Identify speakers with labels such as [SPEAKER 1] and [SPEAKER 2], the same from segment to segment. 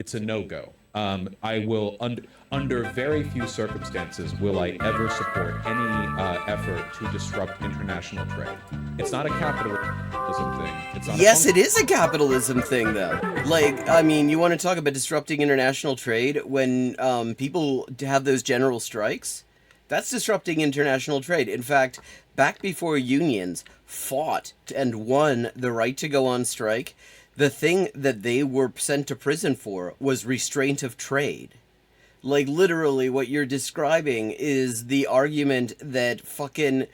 [SPEAKER 1] it's a no-go. I will, under very few circumstances, will I ever support any effort to disrupt international trade. It's not a capitalism thing. It's not a
[SPEAKER 2] Yes, it
[SPEAKER 1] function.
[SPEAKER 2] is a capitalism thing, though. Like, I mean, you want to talk about disrupting international trade when people have those general strikes? That's disrupting international trade. In fact, back before unions fought and won the right to go on strike, the thing that they were sent to prison for was restraint of trade. Like, literally, what you're describing is the argument that fucking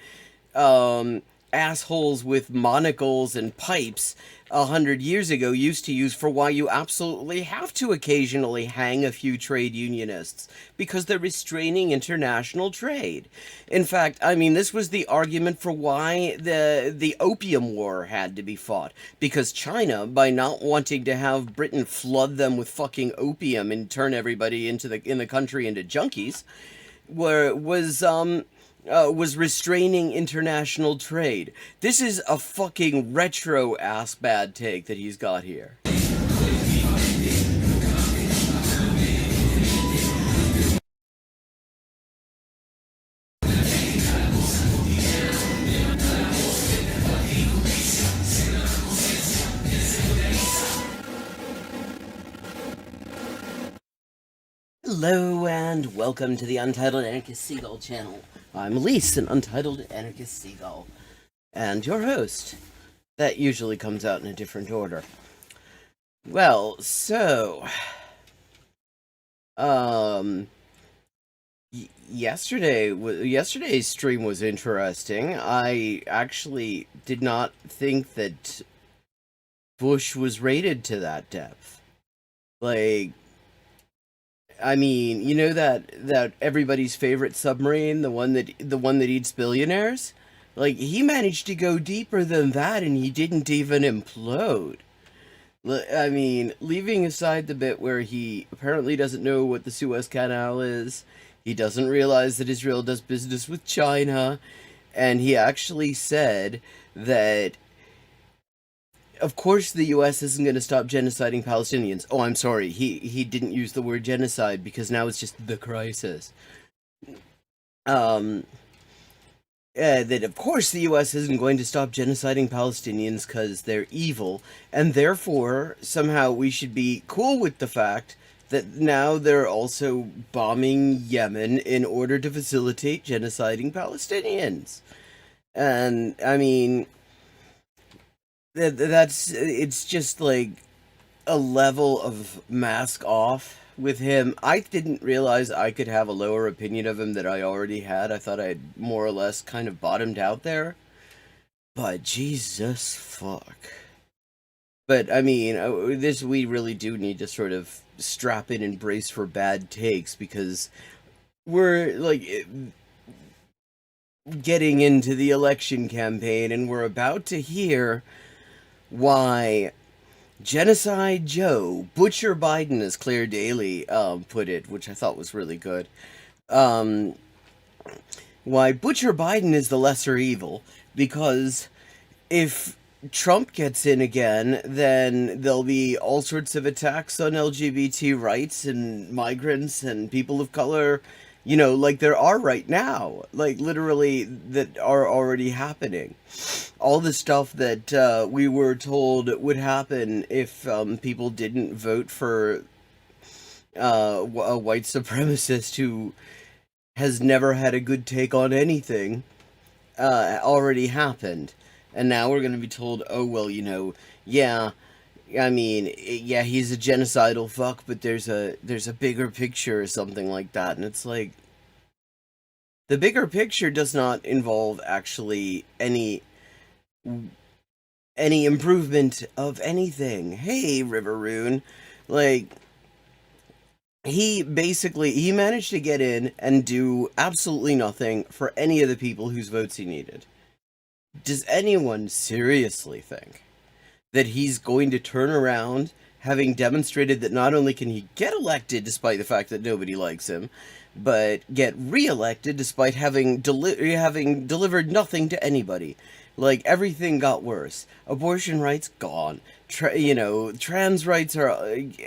[SPEAKER 2] um, assholes with monocles and pipes 100 years ago used to use for why you absolutely have to occasionally hang a few trade unionists because they're restraining international trade. In fact, I mean, this was the argument for why the Opium War had to be fought, because China, by not wanting to have Britain flood them with fucking opium and turn everybody in the country into junkies, were was restraining international trade. This is a fucking retro ass bad take that he's got here. Hello and welcome to the Untitled Anarchist Seagull channel. I'm Elise, an Untitled Anarchist Seagull, and your host. That usually comes out in a different order. Well, so, yesterday's stream was interesting. I actually did not think that Bush was rated to that depth. Like, I mean, you know that everybody's favorite submarine, the one that eats billionaires? Like, he managed to go deeper than that and he didn't even implode. I mean, leaving aside the bit where he apparently doesn't know what the Suez Canal is, he doesn't realize that Israel does business with China, and he actually said that of course the US isn't going to stop genociding Palestinians. Oh, I'm sorry. He didn't use the word genocide because now it's just the crisis. That of course the US isn't going to stop genociding Palestinians because they're evil, and therefore somehow we should be cool with the fact that now they're also bombing Yemen in order to facilitate genociding Palestinians. And I mean, it's just like a level of mask off with him. I didn't realize I could have a lower opinion of him than I already had. I thought I'd more or less kind of bottomed out there. But Jesus fuck. But I mean, we really do need to sort of strap in and brace for bad takes, because we're like getting into the election campaign and we're about to hear why Genocide Joe, Butcher Biden, as Claire Daly put it, which I thought was really good, why Butcher Biden is the lesser evil, because if Trump gets in again, then there'll be all sorts of attacks on LGBT rights and migrants and people of color, you know, like there are right now, like literally that are already happening. All the stuff that we were told would happen if people didn't vote for a white supremacist who has never had a good take on anything already happened. And now we're going to be told, oh, well, you know, yeah, I mean, yeah, he's a genocidal fuck, but there's a bigger picture or something like that. And it's like, the bigger picture does not involve actually any improvement of anything. Hey, Riveroon, like, he managed to get in and do absolutely nothing for any of the people whose votes he needed. Does anyone seriously think that he's going to turn around, having demonstrated that not only can he get elected despite the fact that nobody likes him, but get re-elected despite having delivered nothing to anybody? Like, everything got worse. Abortion rights, gone. trans rights are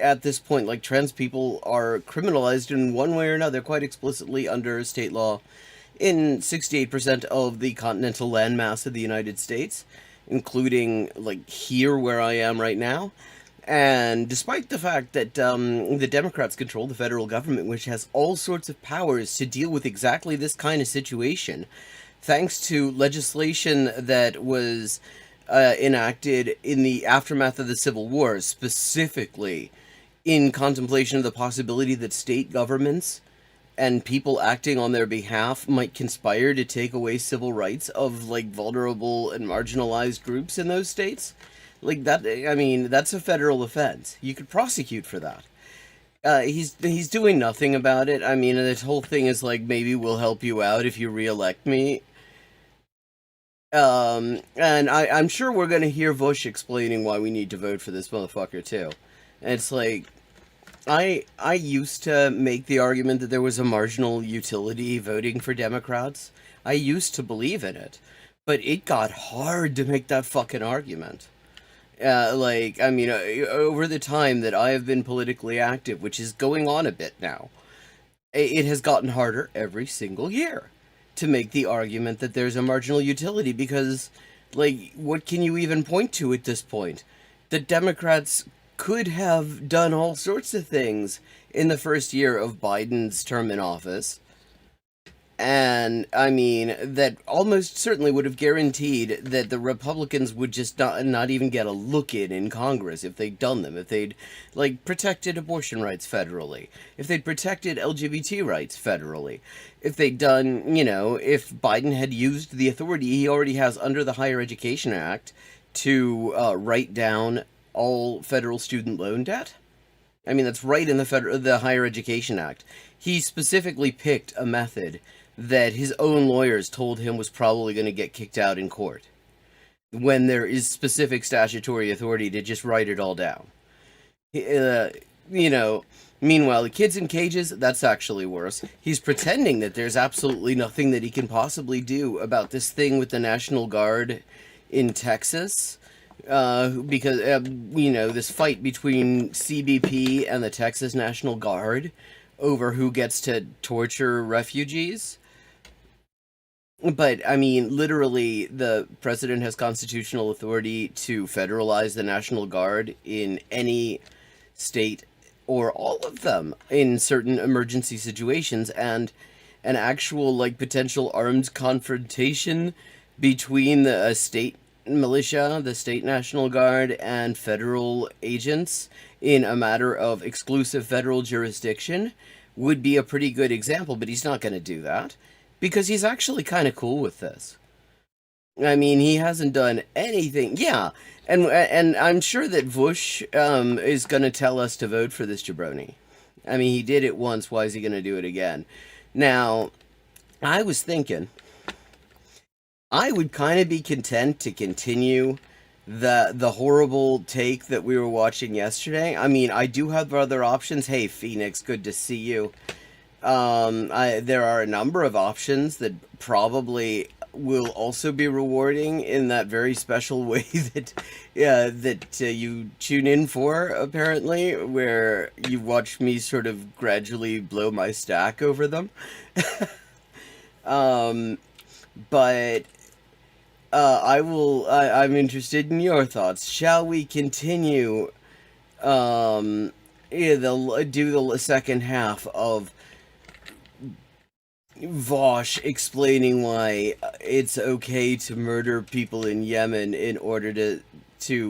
[SPEAKER 2] at this point, like, trans people are criminalized in one way or another quite explicitly under state law in 68% of the continental landmass of the United States, including, like, here where I am right now. And despite the fact that the Democrats control the federal government, which has all sorts of powers to deal with exactly this kind of situation, thanks to legislation that was enacted in the aftermath of the Civil War, specifically in contemplation of the possibility that state governments and people acting on their behalf might conspire to take away civil rights of, like, vulnerable and marginalized groups in those states. Like, that, I mean, that's a federal offense. You could prosecute for that. He's doing nothing about it. I mean, this whole thing is like, maybe we'll help you out if you reelect me. And I'm sure we're gonna hear Vaush explaining why we need to vote for this motherfucker too. And it's like, I used to make the argument that there was a marginal utility voting for Democrats. I used to believe in it, but it got hard to make that fucking argument. I mean, over the time that I have been politically active, which is going on a bit now, it has gotten harder every single year to make the argument that there's a marginal utility because, like, what can you even point to at this point? The Democrats could have done all sorts of things in the first year of Biden's term in office. And, I mean, that almost certainly would have guaranteed that the Republicans would just not even get a look in Congress if they'd done them. If they'd, like, protected abortion rights federally. If they'd protected LGBT rights federally. If they'd done, if Biden had used the authority he already has under the Higher Education Act to write down all federal student loan debt. I mean, that's right in the Higher Education Act. He specifically picked a method that his own lawyers told him was probably going to get kicked out in court, when there is specific statutory authority to just write it all down. Meanwhile, the kids in cages, that's actually worse. He's pretending that there's absolutely nothing that he can possibly do about this thing with the National Guard in Texas. Because, this fight between CBP and the Texas National Guard over who gets to torture refugees. But, I mean, literally, the president has constitutional authority to federalize the National Guard in any state, or all of them, in certain emergency situations, and an actual, like, potential armed confrontation between the state militia, the state National Guard, and federal agents in a matter of exclusive federal jurisdiction would be a pretty good example, but he's not going to do that because he's actually kind of cool with this. I mean, he hasn't done anything. Yeah, and I'm sure that Vaush is going to tell us to vote for this jabroni. I mean, he did it once. Why is he going to do it again? Now, I was thinking I would kind of be content to continue the horrible take that we were watching yesterday. I mean, I do have other options. Hey, Phoenix, good to see you. There are a number of options that probably will also be rewarding in that very special way that you tune in for, apparently, where you watch me sort of gradually blow my stack over them. But I'm interested in your thoughts. Shall we continue do the second half of Vaush explaining why it's okay to murder people in Yemen in order to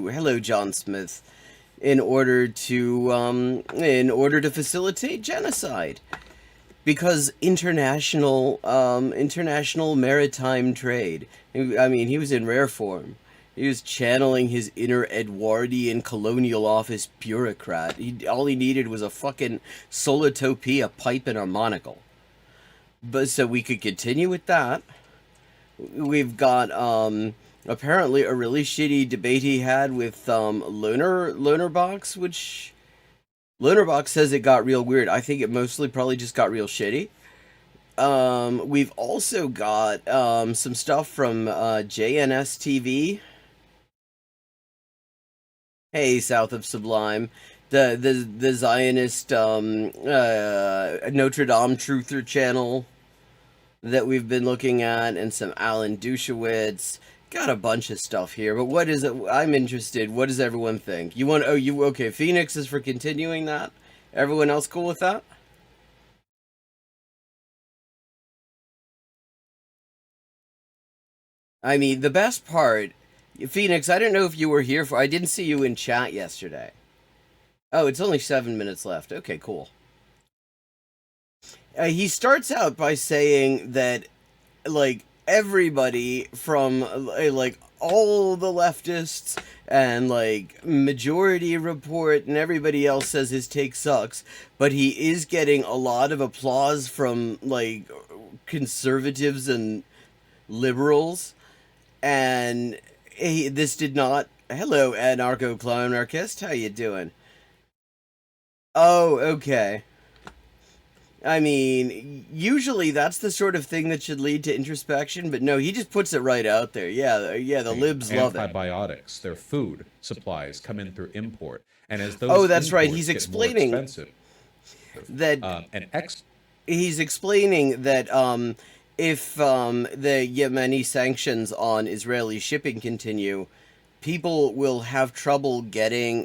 [SPEAKER 2] hello, John Smith, in order to facilitate genocide? Because international maritime trade. I mean, he was in rare form. He was channeling his inner Edwardian Colonial office bureaucrat. All he needed was a fucking solotopia pipe and a monocle. But so we could continue with that. We've got apparently a really shitty debate he had with Lonerbox, which Lonerbox says it got real weird. I think it mostly probably just got real shitty. We've also got some stuff from JNS TV. Hey, south of Sublime, the Zionist Notre Dame Truther channel that we've been looking at, and some Alan Dushewitz. Got a bunch of stuff here, but what is it? I'm interested. What does everyone think? You want? Oh, you okay? Phoenix is for continuing that. Everyone else cool with that? I mean, the best part, Phoenix. I don't know if you were here for. I didn't see you in chat yesterday. Oh, it's only 7 minutes left. Okay, cool. He starts out by saying that like everybody from like all the leftists and like Majority Report and everybody else says his take sucks, but he is getting a lot of applause from like conservatives and liberals, and this did not. Hello, anarcho clonarchist. How you doing? Oh, okay. I mean, usually that's the sort of thing that should lead to introspection, but no, he just puts it right out there. Yeah, yeah, the libs love it.
[SPEAKER 1] Antibiotics, their food supplies come in through import, and as
[SPEAKER 2] Oh,
[SPEAKER 1] those
[SPEAKER 2] that's right.
[SPEAKER 1] imports
[SPEAKER 2] He's
[SPEAKER 1] get more
[SPEAKER 2] explaining
[SPEAKER 1] expensive,
[SPEAKER 2] that
[SPEAKER 1] and ex
[SPEAKER 2] he's explaining that if the Yemeni sanctions on Israeli shipping continue, people will have trouble getting,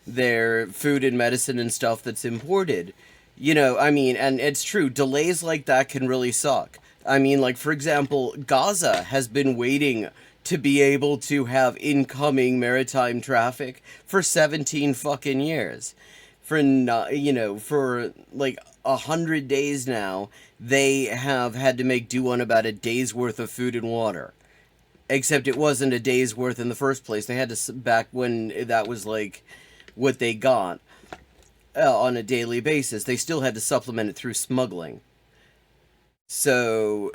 [SPEAKER 2] their food and medicine and stuff that's imported. I mean, and it's true, delays like that can really suck. I mean, like, for example, Gaza has been waiting to be able to have incoming maritime traffic for 17 fucking years. For, for like 100 days now, they have had to make do on about a day's worth of food and water. Except it wasn't a day's worth in the first place. They had to, back when that was like what they got on a daily basis, they still had to supplement it through smuggling. And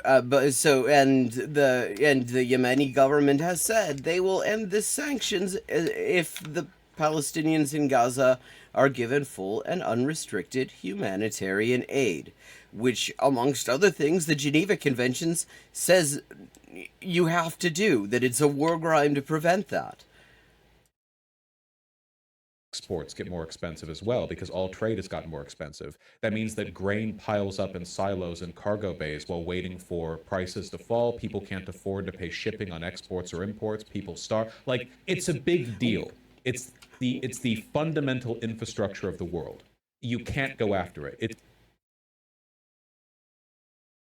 [SPEAKER 2] the Yemeni government has said they will end the sanctions if the Palestinians in Gaza are given full and unrestricted humanitarian aid, which, amongst other things, the Geneva Conventions says you have to do, that it's a war crime to prevent that.
[SPEAKER 1] exports get more expensive as well because all trade has gotten more expensive. That means that grain piles up in silos and cargo bays while waiting for prices to fall. People can't afford to pay shipping on exports or imports. People starve. Like, it's a big deal. It's the fundamental infrastructure of the world. You can't go after it.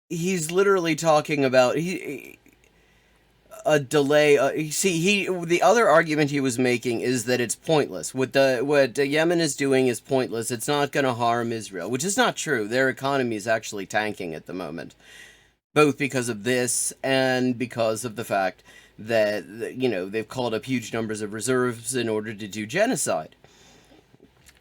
[SPEAKER 2] He's literally talking about a delay. See, the other argument he was making is that it's pointless. What Yemen is doing is pointless. It's not going to harm Israel, which is not true. Their economy is actually tanking at the moment, both because of this and because of the fact that they've called up huge numbers of reserves in order to do genocide.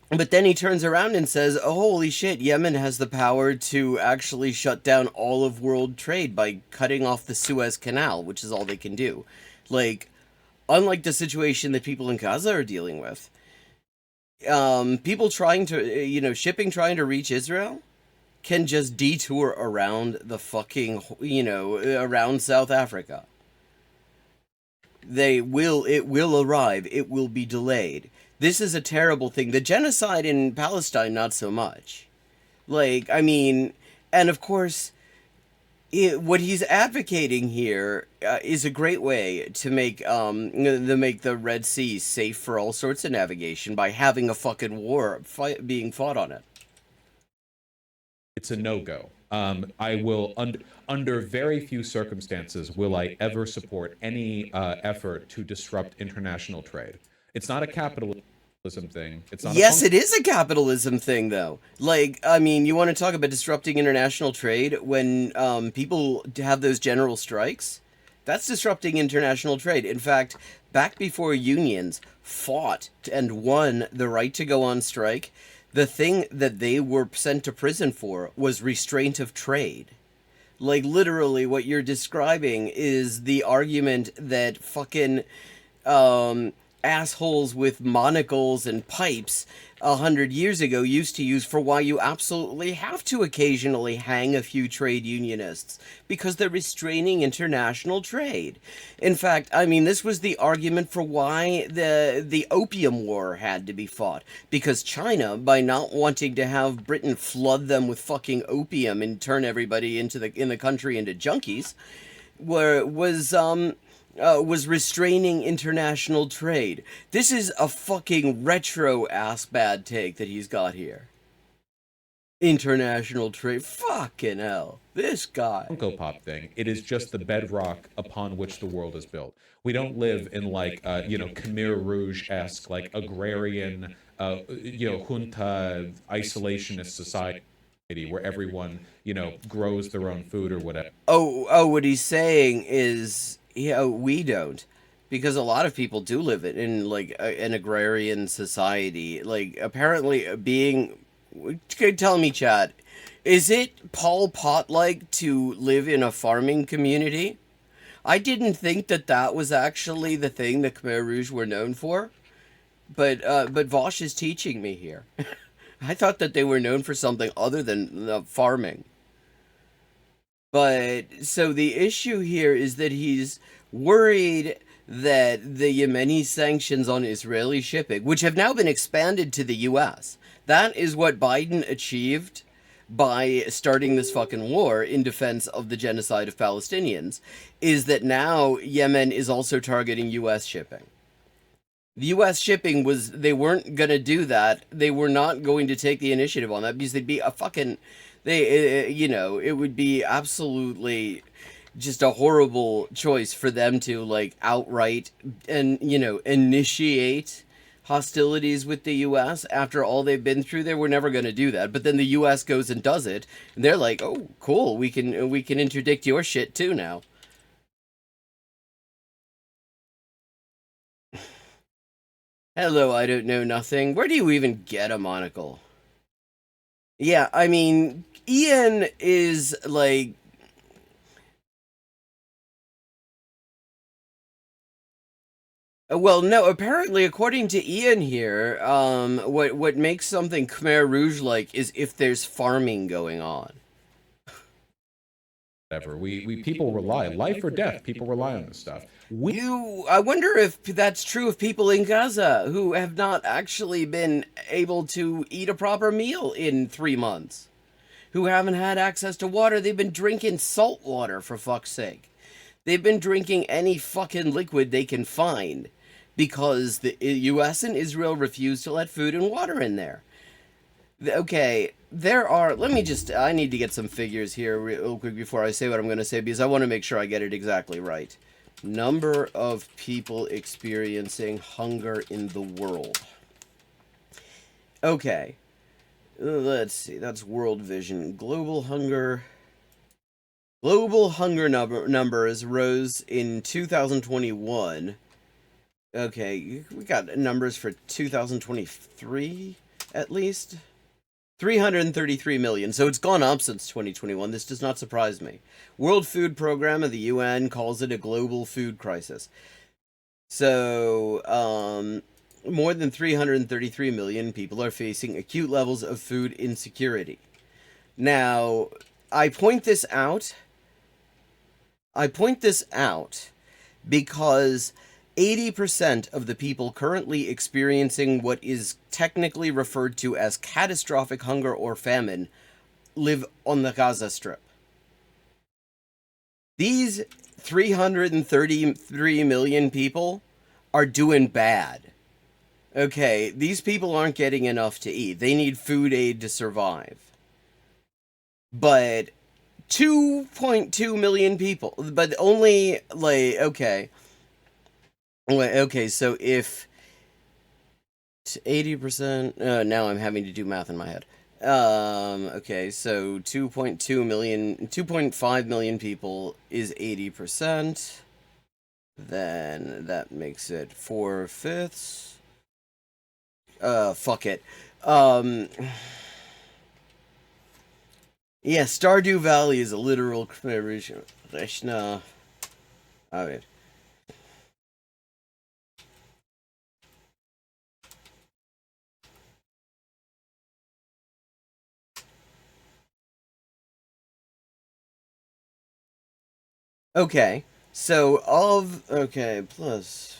[SPEAKER 2] But then he turns around and says, oh, holy shit, Yemen has the power to actually shut down all of world trade by cutting off the Suez Canal, which is all they can do. Like, unlike the situation that people in Gaza are dealing with, people trying to, shipping trying to reach Israel can just detour around the fucking, around South Africa. It will arrive, it will be delayed. This is a terrible thing. The genocide in Palestine, not so much. Like, I mean, and of course, what he's advocating here is a great way to make the Red Sea safe for all sorts of navigation by having a fucking war being fought on it.
[SPEAKER 1] It's a no-go. I will, under very few circumstances, will I ever support any effort to disrupt international trade. It's not a capitalism thing. It's not.
[SPEAKER 2] Yes, it is a capitalism thing, though. Like, I mean, you want to talk about disrupting international trade when people have those general strikes? That's disrupting international trade. In fact, back before unions fought and won the right to go on strike, the thing that they were sent to prison for was restraint of trade. Like, literally, what you're describing is the argument that fucking assholes with monocles and pipes 100 years ago used to use for why you absolutely have to occasionally hang a few trade unionists because they're restraining international trade. In fact, I mean, this was the argument for why the Opium War had to be fought, because China, by not wanting to have Britain flood them with fucking opium and turn everybody in the country into junkies, were was restraining international trade. This is a fucking retro ass bad take that he's got here. International trade, fucking hell, this guy.
[SPEAKER 1] Funko Pop thing. It is just the bedrock upon which the world is built. We don't live in like Khmer Rouge-esque, like agrarian, junta isolationist society where everyone grows their own food or whatever.
[SPEAKER 2] Oh, what he's saying is, we don't. Because a lot of people do live in like an agrarian society. Like, apparently being... Tell me, Chad, is it Pol Pot-like to live in a farming community? I didn't think that that was actually the thing the Khmer Rouge were known for. But Vaush is teaching me here. I thought that they were known for something other than farming. But, so the issue here is that he's worried that the Yemeni sanctions on Israeli shipping, which have now been expanded to the U.S., that is what Biden achieved by starting this fucking war in defense of the genocide of Palestinians, is that now Yemen is also targeting U.S. shipping. The U.S. shipping was, they weren't going to do that. They were not going to take the initiative on that because they'd be a fucking, it would be absolutely just a horrible choice for them to, like, outright and, initiate hostilities with the U.S. after all they've been through. They were never going to do that. But then the U.S. goes and does it, and they're like, oh, cool, we can interdict your shit too now. Hello, I don't know nothing. Where do you even get a monocle? Yeah, I mean, Ian is like... Well, no, apparently, according to Ian here, what makes something Khmer Rouge-like is if there's farming going on.
[SPEAKER 1] Whatever. We people rely, life or death, people rely on this stuff.
[SPEAKER 2] I wonder if that's true of people in Gaza who have not actually been able to eat a proper meal in 3 months, who haven't had access to water. They've been drinking salt water, for fuck's sake. They've been drinking any fucking liquid they can find because the U.S. and Israel refuse to let food and water in there. Okay, there are... I need to get some figures here real quick before I say what I'm going to say, because I want to make sure I get it exactly right. Number of people experiencing hunger in the world. Okay. Let's see. That's World Vision. Global hunger numbers rose in 2021. Okay, we got numbers for 2023, at least. 333 million, so it's gone up since 2021. This does not surprise me. World Food Program of the UN calls it a global food crisis. So, more than 333 million people are facing acute levels of food insecurity. Now, I point this out because 80% of the people currently experiencing what is technically referred to as catastrophic hunger or famine live on the Gaza Strip. These 333 million people are doing bad. Okay, these people aren't getting enough to eat. They need food aid to survive. But 2.2 million people, but only, like, okay. Okay, so if 80%... now I'm having to do math in my head. Okay, so 2.5 million people is 80%. Then that makes it 4/5. Fuck it. Yeah, Stardew Valley is a literal Krishna. Alright. Okay. So of okay plus.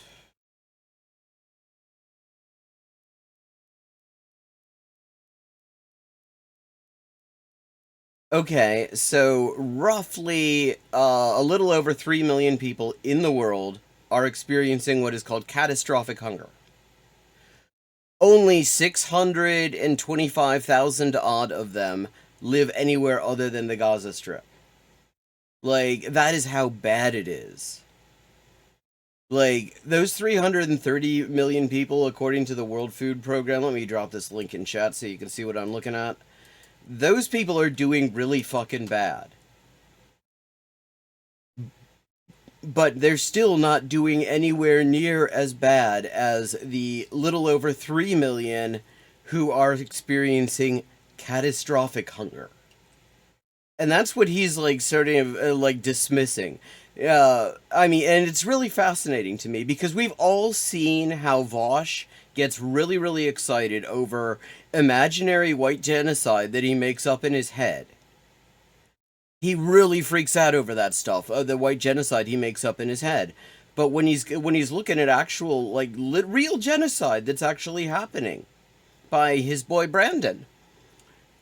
[SPEAKER 2] Okay, so roughly a little over 3 million people in the world are experiencing what is called catastrophic hunger. Only 625,000 odd of them live anywhere other than the Gaza Strip. Like, that is how bad it is. Like, those 330 million people, according to the World Food Program, let me drop this link in chat so you can see what I'm looking at. Those people are doing really fucking bad. But they're still not doing anywhere near as bad as the little over 3 million who are experiencing catastrophic hunger. And that's what he's like sort of like dismissing. I mean, and it's really fascinating to me because we've all seen how Vaush gets really, really excited over imaginary white genocide that he makes up in his head. He really freaks out over that stuff, the white genocide he makes up in his head. But when he's looking at actual like real genocide that's actually happening by his boy Brandon,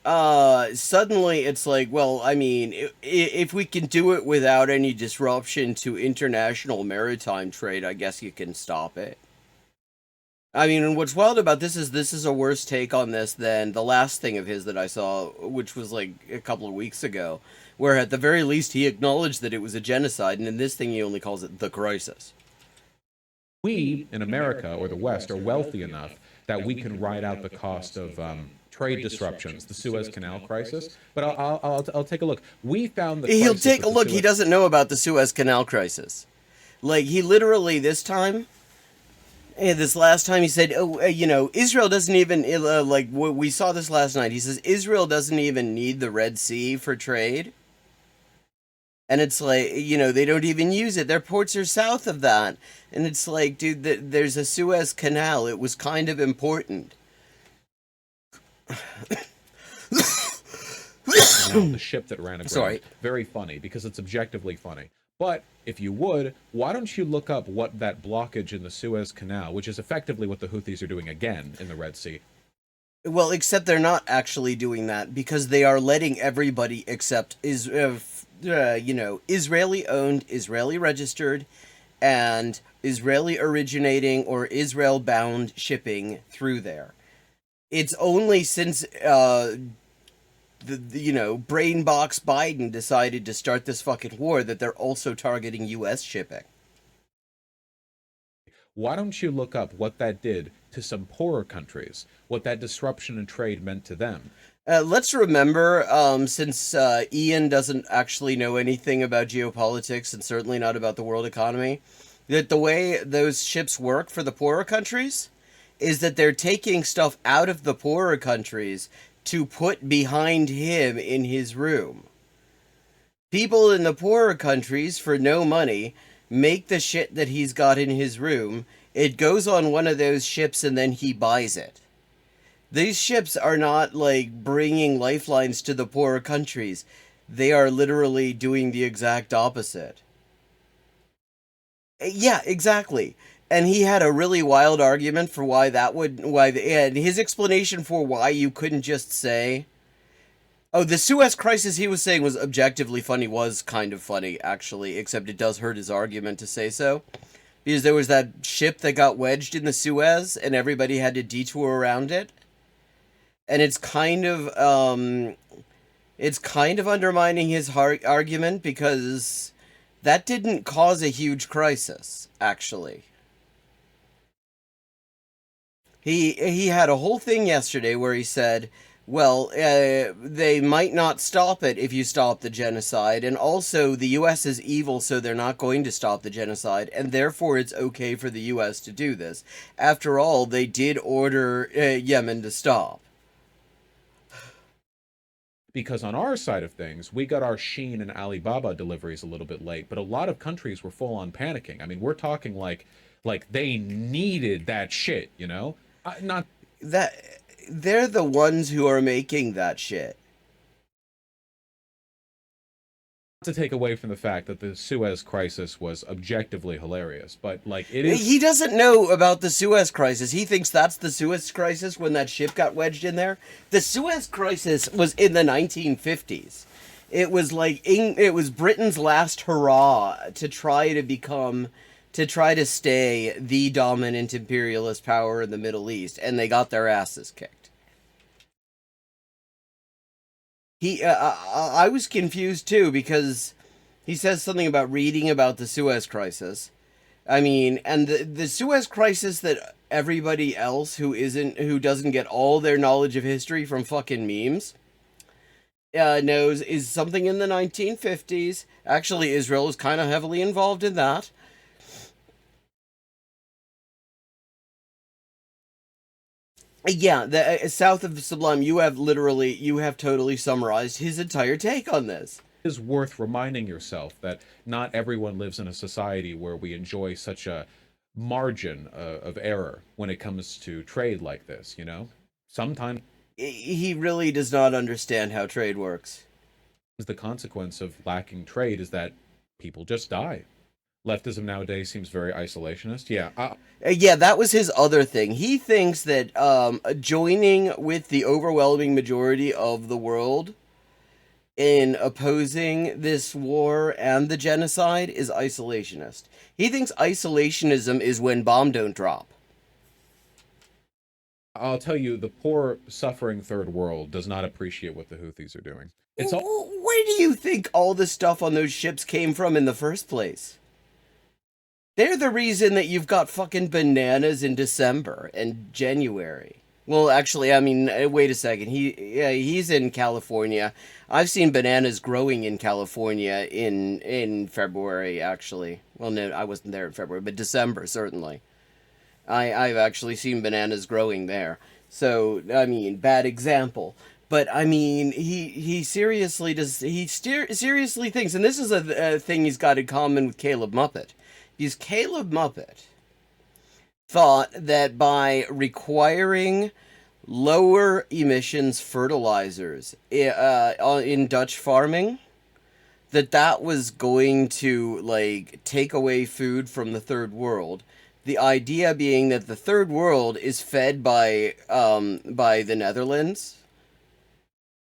[SPEAKER 2] suddenly it's like, well, I mean, if we can do it without any disruption to international maritime trade, I guess you can stop it. I mean, and what's wild about this is a worse take on this than the last thing of his that I saw, which was like a couple of weeks ago, where at the very least he acknowledged that it was a genocide, and in this thing he only calls it the crisis.
[SPEAKER 1] We in America or the West are wealthy enough that we can ride out the cost of trade disruptions, the Suez Canal crisis. But I'll take a look. We found the
[SPEAKER 2] He'll
[SPEAKER 1] crisis
[SPEAKER 2] take
[SPEAKER 1] with
[SPEAKER 2] a
[SPEAKER 1] the
[SPEAKER 2] look.
[SPEAKER 1] Suez.
[SPEAKER 2] He doesn't know about the Suez Canal crisis. Like, he literally this time. This last time he said, "Oh, Israel doesn't even like." We saw this last night. He says Israel doesn't even need the Red Sea for trade, and it's like they don't even use it. Their ports are south of that, and it's like, dude, there's a Suez Canal. It was kind of important.
[SPEAKER 1] Now, the ship that ran aground.
[SPEAKER 2] Sorry.
[SPEAKER 1] Very funny because it's objectively funny. But if you would, why don't you look up what that blockage in the Suez Canal, which is effectively what the Houthis are doing again in the Red Sea.
[SPEAKER 2] Well, except they're not actually doing that because they are letting everybody except Israeli owned, Israeli registered, and Israeli originating or Israel bound shipping through there. It's only since Brainbox Biden decided to start this fucking war that they're also targeting U.S. shipping.
[SPEAKER 1] Why don't you look up what that did to some poorer countries, what that disruption in trade meant to them?
[SPEAKER 2] Let's remember, since Ian doesn't actually know anything about geopolitics and certainly not about the world economy, that the way those ships work for the poorer countries is that they're taking stuff out of the poorer countries to put behind him in his room. People in the poorer countries, for no money, make the shit that he's got in his room. It goes on one of those ships and then he buys it. These ships are not like bringing lifelines to the poorer countries. They are literally doing the exact opposite. Yeah, exactly. And he had a really wild argument for why and his explanation for why you couldn't just say, oh, the Suez crisis he was saying was objectively funny, was kind of funny, actually, except it does hurt his argument to say so. Because there was that ship that got wedged in the Suez, and everybody had to detour around it. And it's kind of undermining his argument, because that didn't cause a huge crisis, actually. He had a whole thing yesterday where he said, well, they might not stop it if you stop the genocide, and also the U.S. is evil, so they're not going to stop the genocide, and therefore it's okay for the U.S. to do this. After all, they did order Yemen to stop.
[SPEAKER 1] Because on our side of things, we got our Shein and Alibaba deliveries a little bit late, but a lot of countries were full on panicking. I mean, we're talking like they needed that shit, not
[SPEAKER 2] that they're the ones who are making that shit.
[SPEAKER 1] to take away from the fact that the Suez Crisis was objectively hilarious, but like it is.
[SPEAKER 2] He doesn't know about the Suez Crisis. He thinks that's the Suez Crisis when that ship got wedged in there. The Suez Crisis was in the 1950s. It was it was Britain's last hurrah to try to stay the dominant imperialist power in the Middle East, and they got their asses kicked. I was confused too because he says something about reading about the Suez Crisis. I mean, and the Suez Crisis that everybody else who doesn't get all their knowledge of history from fucking memes knows is something in the 1950s. Actually, Israel is kind of heavily involved in that. Yeah, the south of the Sublime, you have totally summarized his entire take on this.
[SPEAKER 1] It is worth reminding yourself that not everyone lives in a society where we enjoy such a margin of error when it comes to trade like this, you know? Sometimes
[SPEAKER 2] He really does not understand how trade works.
[SPEAKER 1] the consequence of lacking trade is that people just die. Leftism nowadays seems very isolationist.
[SPEAKER 2] Yeah, that was his other thing. He thinks that joining with the overwhelming majority of the world in opposing this war and the genocide is isolationist. He thinks isolationism is when bomb don't drop.
[SPEAKER 1] I'll tell you, the poor, suffering third world does not appreciate what the Houthis are doing.
[SPEAKER 2] Where do you think all the stuff on those ships came from in the first place? They're the reason that you've got fucking bananas in December and January. Well, actually, I mean, wait a second. He's in California. I've seen bananas growing in California in February, actually. Well, no, I wasn't there in February, but December, certainly. I've actually seen bananas growing there. So, I mean, bad example. But, I mean, he seriously seriously thinks, and this is a thing he's got in common with Caleb Muppet. Because Caleb Muppet thought that by requiring lower emissions fertilizers in Dutch farming, that was going to, like, take away food from the third world. The idea being that the third world is fed by the Netherlands.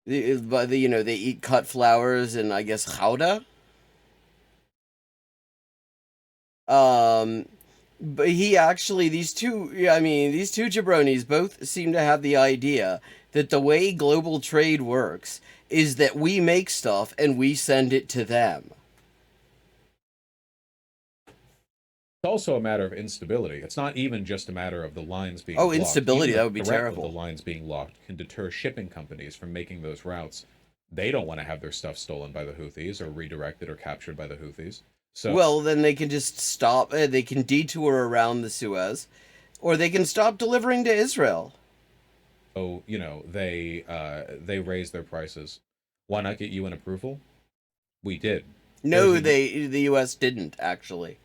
[SPEAKER 2] They eat cut flowers and, I guess, gouda. But these two jabronis both seem to have the idea that the way global trade works is that we make stuff and we send it to them.
[SPEAKER 1] It's also a matter of instability. It's not even just a matter of the lines being blocked.
[SPEAKER 2] Instability, that would be
[SPEAKER 1] The threat
[SPEAKER 2] terrible.
[SPEAKER 1] of the lines being locked can deter shipping companies from making those routes. They don't want to have their stuff stolen by the Houthis or redirected or captured by the Houthis. So,
[SPEAKER 2] well, then they can just stop. They can detour around the Suez, or they can stop delivering to Israel.
[SPEAKER 1] oh, they raised their prices. Why not get UN approval? We did.
[SPEAKER 2] No, the U.S. didn't actually.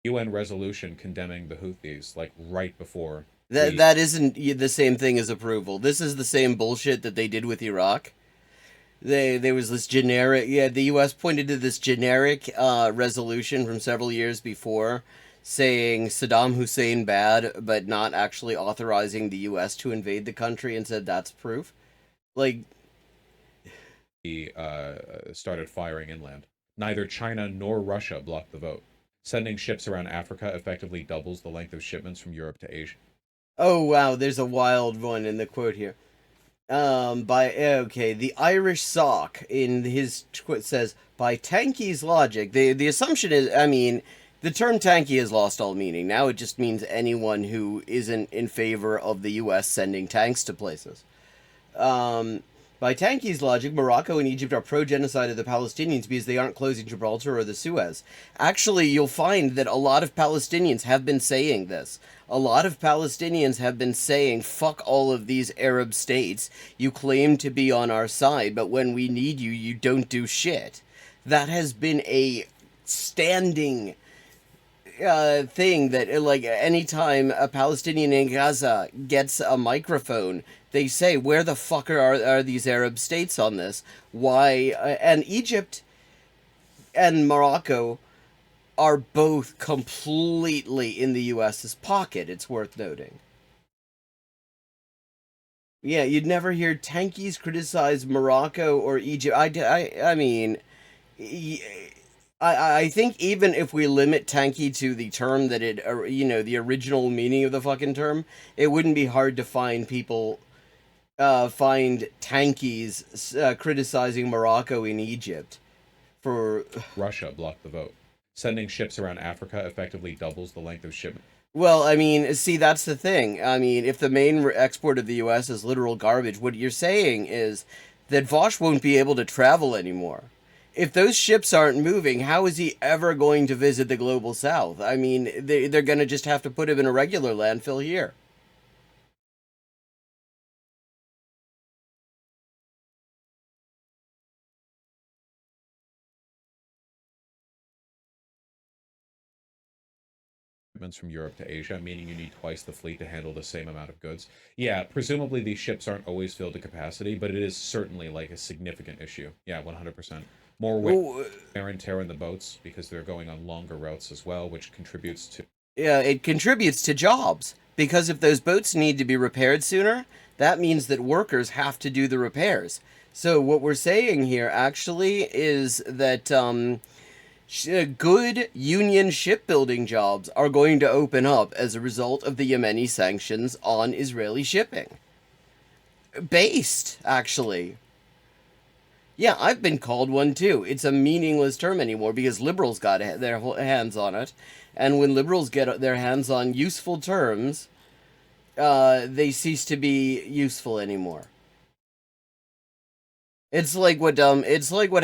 [SPEAKER 1] UN resolution condemning the Houthis, like right before.
[SPEAKER 2] That isn't the same thing as approval. This is the same bullshit that they did with Iraq. There was this generic, the U.S. pointed to this generic resolution from several years before saying Saddam Hussein bad, but not actually authorizing the U.S. to invade the country, and said that's proof. Like,
[SPEAKER 1] He started firing inland. Neither China nor Russia blocked the vote. Sending ships around Africa effectively doubles the length of shipments from Europe to Asia.
[SPEAKER 2] oh wow, there's a wild one in the quote here. The Irish sock in his quote says, by Tanky's logic, the assumption is, I mean, the term tanky has lost all meaning. Now it just means anyone who isn't in favor of the U.S. sending tanks to places. By Tanky's logic, Morocco and Egypt are pro-genocide of the Palestinians because they aren't closing Gibraltar or the Suez. Actually, you'll find that a lot of Palestinians have been saying this. A lot of Palestinians have been saying, fuck all of these Arab states. You claim to be on our side, but when we need you, you don't do shit. That has been a standing thing that like anytime a Palestinian in Gaza gets a microphone, they say, "Where the fuck are these Arab states on this? Why?" And Egypt and Morocco are both completely in the U.S.'s pocket. It's worth noting. Yeah, you'd never hear tankies criticize Morocco or Egypt. I mean, I think even if we limit tanky to the term that the original meaning of the fucking term, it wouldn't be hard to find people, find tankies criticizing Morocco in Egypt for.
[SPEAKER 1] Russia blocked the vote. Sending ships around Africa effectively doubles the length of shipment.
[SPEAKER 2] Well, I mean, see, that's the thing. I mean, if the main export of the U.S. is literal garbage, what you're saying is that Vaush won't be able to travel anymore. If those ships aren't moving, how is he ever going to visit the global south? I mean, they're going to just have to put him in a regular landfill here.
[SPEAKER 1] Shipments from Europe to Asia, meaning you need twice the fleet to handle the same amount of goods. Yeah, presumably these ships aren't always filled to capacity, but it is certainly like a significant issue. Yeah, 100%. More wear and tear in the boats because they're going on longer routes as well, which contributes to.
[SPEAKER 2] Yeah, it contributes to jobs because if those boats need to be repaired sooner, that means that workers have to do the repairs. So what we're saying here actually is that good union shipbuilding jobs are going to open up as a result of the Yemeni sanctions on Israeli shipping. Based, actually. Yeah, I've been called one too. It's a meaningless term anymore because liberals got their hands on it. And when liberals get their hands on useful terms, they cease to be useful anymore. It's like what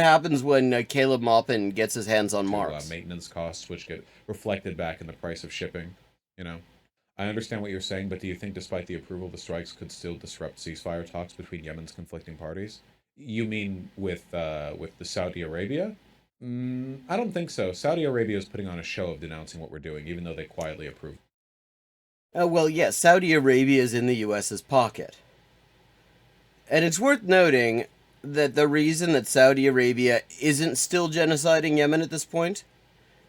[SPEAKER 2] happens when Caleb Maupin gets his hands on Marx.
[SPEAKER 1] Maintenance costs, which get reflected back in the price of shipping. You know, I understand what you're saying, but do you think, despite the approval, the strikes could still disrupt ceasefire talks between Yemen's conflicting parties? You mean with the Saudi Arabia? I don't think so. Saudi Arabia is putting on a show of denouncing what we're doing, even though they quietly approve.
[SPEAKER 2] Well, yes, Saudi Arabia is in the U.S.'s pocket. And it's worth noting that the reason that Saudi Arabia isn't still genociding Yemen at this point,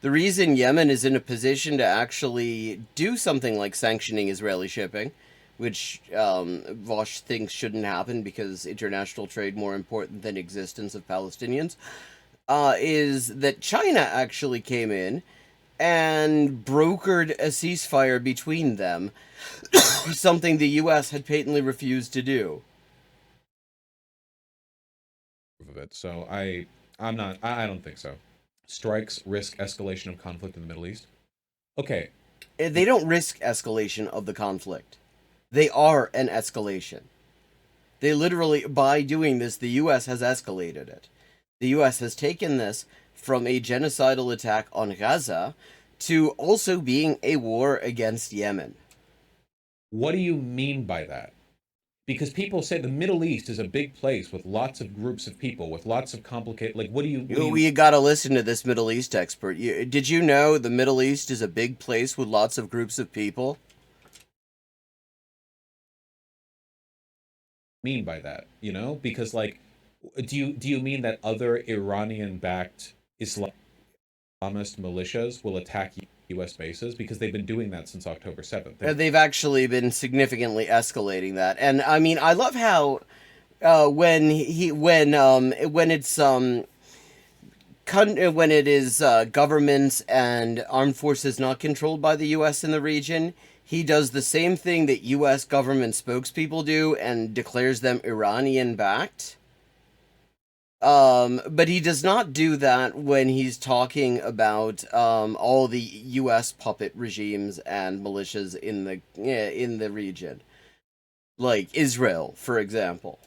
[SPEAKER 2] the reason Yemen is in a position to actually do something like sanctioning Israeli shipping, which Vaush thinks shouldn't happen because international trade more important than existence of Palestinians, is that China actually came in and brokered a ceasefire between them, something the U.S. had patently refused to do.
[SPEAKER 1] Of it. So I don't think so. Strikes risk escalation of conflict in the Middle East. Okay.
[SPEAKER 2] They don't risk escalation of the conflict. They are an escalation. They literally, by doing this, the U.S. has escalated it. The U.S. has taken this from a genocidal attack on Gaza to also being a war against Yemen.
[SPEAKER 1] What do you mean by that? Because people say the Middle East is a big place with lots of groups of people, with lots of complicated. Like, what do you?
[SPEAKER 2] You gotta listen to this Middle East expert. Did you know the Middle East is a big place with lots of groups of people?
[SPEAKER 1] Mean by that, because like, do you mean that other Iranian-backed Islamist militias will attack U.S. bases, because they've been doing that since October 7th?
[SPEAKER 2] They've actually been significantly escalating that, and I mean, I love how when it is governments and armed forces not controlled by the U.S. in the region, he does the same thing that U.S. government spokespeople do and declares them Iranian-backed. But he does not do that when he's talking about all the U.S. puppet regimes and militias in the region, like Israel, for example.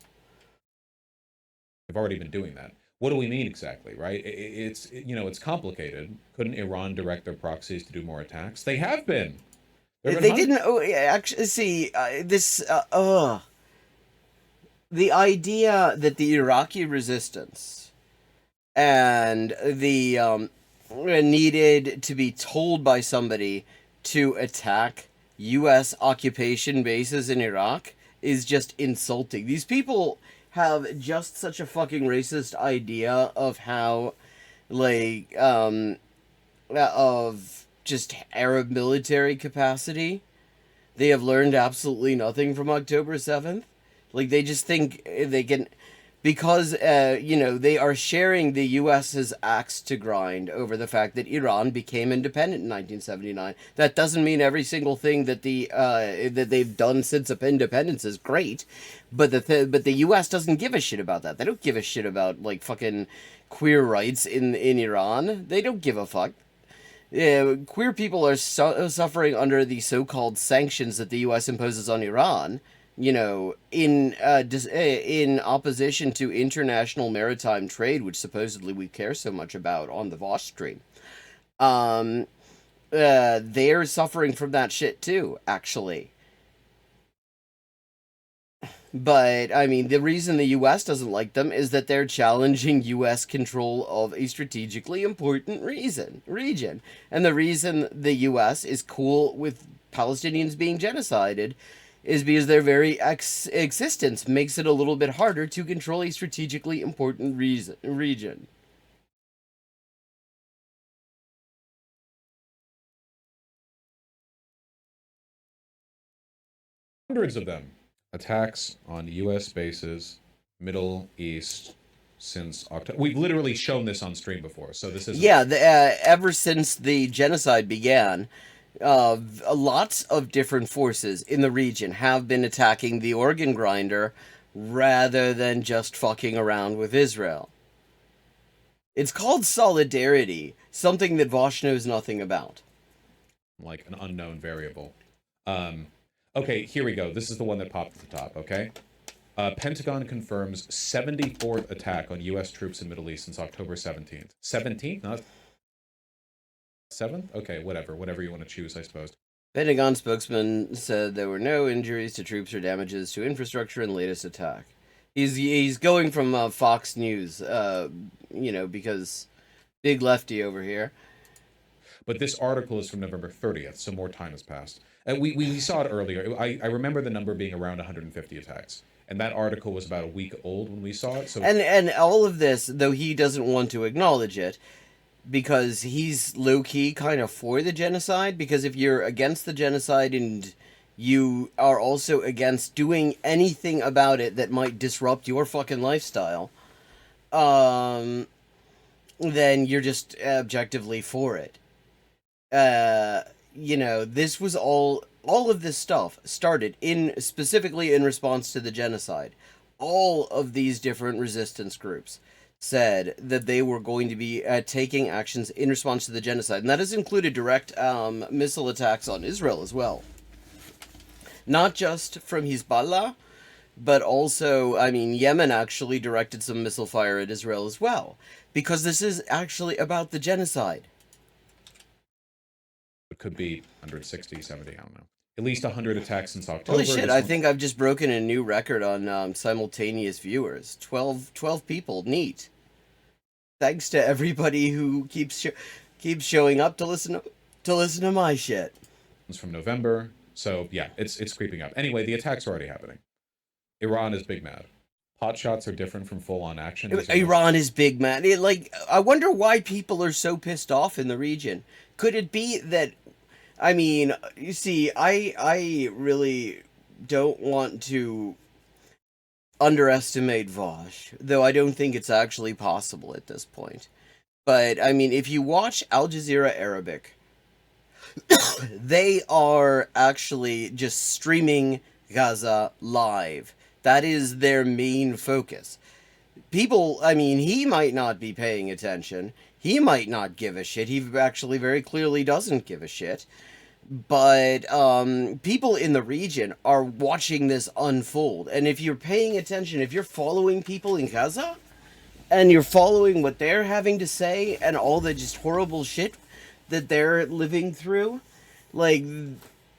[SPEAKER 1] They've already been doing that. What do we mean exactly, right? It's complicated. Couldn't Iran direct their proxies to do more attacks? They have been.
[SPEAKER 2] They didn't. Oh, actually, see this. The idea that the Iraqi resistance and the needed to be told by somebody to attack U.S. occupation bases in Iraq is just insulting. These people have just such a fucking racist idea of how, like, of just Arab military capacity. They have learned absolutely nothing from October 7th. Like, they just think they can, because, they are sharing the U.S.'s axe to grind over the fact that Iran became independent in 1979. That doesn't mean every single thing that that they've done since independence is great, but the U.S. doesn't give a shit about that. They don't give a shit about, like, fucking queer rights in Iran. They don't give a fuck. Queer people are suffering under the so-called sanctions that the U.S. imposes on Iran, in opposition to international maritime trade, which supposedly we care so much about on the Vaush stream. They're suffering from that shit too, actually. But, I mean, the reason the U.S. doesn't like them is that they're challenging U.S. control of a strategically important region. And the reason the U.S. is cool with Palestinians being genocided is because their very existence makes it a little bit harder to control a strategically important region.
[SPEAKER 1] Hundreds of them. Attacks on U.S. bases, Middle East, since October. We've literally shown this on stream before, so this is
[SPEAKER 2] ever since the genocide began, lots of different forces in the region have been attacking the organ grinder rather than just fucking around with Israel. It's called solidarity, something that Vaush knows nothing about.
[SPEAKER 1] Like an unknown variable. Okay, here we go. This is the one that popped at the top, okay? Pentagon confirms 74th attack on U.S. troops in Middle East since October 17th. 17th? Not 7th? Okay, whatever you want to choose, I suppose.
[SPEAKER 2] Pentagon spokesman said there were no injuries to troops or damages to infrastructure in the latest attack. He's going from Fox News, because big lefty over here.
[SPEAKER 1] But this article is from November 30th, so more time has passed. And we saw it earlier. I remember the number being around 150 attacks. And that article was about a week old when we saw it. So
[SPEAKER 2] and all of this, though he doesn't want to acknowledge it, because he's low-key kind of for the genocide, because if you're against the genocide and you are also against doing anything about it that might disrupt your fucking lifestyle, then you're just objectively for it. This was all of this stuff started specifically in response to the genocide. All of these different resistance groups said that they were going to be taking actions in response to the genocide, and that has included direct missile attacks on Israel as well. Not just from Hezbollah, but also, Yemen actually directed some missile fire at Israel as well, because this is actually about the genocide.
[SPEAKER 1] It could be 160, 70, I don't know. At least 100 attacks since October.
[SPEAKER 2] Holy shit, I think I've just broken a new record on simultaneous viewers. 12 people, neat. Thanks to everybody who keeps showing up to listen to my shit.
[SPEAKER 1] It's from November, so yeah, it's creeping up. Anyway, the attacks are already happening. Iran is big mad. Pot shots are different from full-on action.
[SPEAKER 2] Iran is big mad. I wonder why people are so pissed off in the region. Could it be that, you see, I really don't want to underestimate Vaush, though I don't think it's actually possible at this point. But, if you watch Al Jazeera Arabic, they are actually just streaming Gaza live. That is their main focus. People, he might not be paying attention. He might not give a shit. He actually very clearly doesn't give a shit. But people in the region are watching this unfold. And if you're paying attention, if you're following people in Gaza, and you're following what they're having to say, and all the just horrible shit that they're living through,